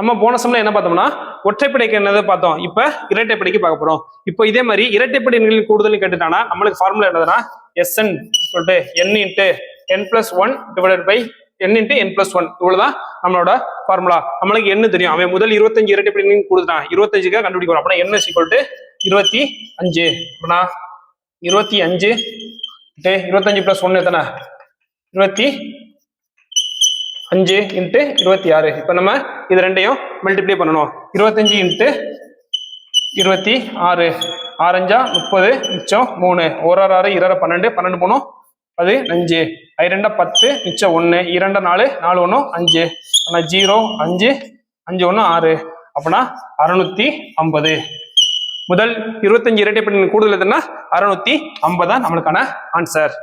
நம்ம போன சம்ல என்ன பார்த்தோம்னா ஒற்றைப்படைக்கு என்னதை பார்த்தோம். இப்ப இரட்டைப்படைக்கு பார்க்க போறோம். இப்போ இதே மாதிரி இரட்டைப்படை எண்களின் கூடுதல் கேட்டுட்டானா நம்மளுக்கு ஃபார்முலா என்னதுன்னா Sn n into n plus 1 divided by n into n plus 1 இவ்வளவுதான் நம்மளோட ஃபார்முலா. நம்மளுக்கு என்ன தெரியும், அவன் முதல் 25 இரட்டைப்படை எண்களின் கூடுதல் 25க்கு கண்டுபிடிக்க போறோம். அப்படின்னா n = 25. அப்படின்னா 25 25 பிளஸ் 1 எத்தனை 25 இன்ட்டு 26. இப்போ நம்ம இது ரெண்டையும் மல்டிப்ளை பண்ணணும். 25 இன்ட்டு 26 6 30 மிச்சம் 3 1 6 2 12 12 3 15 5 10 மிச்சம் 1 2 4 4 1 5 ஆனால் 0 5 5 1 6 அப்படின்னா 650. முதல் 25 இரட்டைப்படை கூடுதல் எதுன்னா 650 தான் நம்மளுக்கான ஆன்சர்.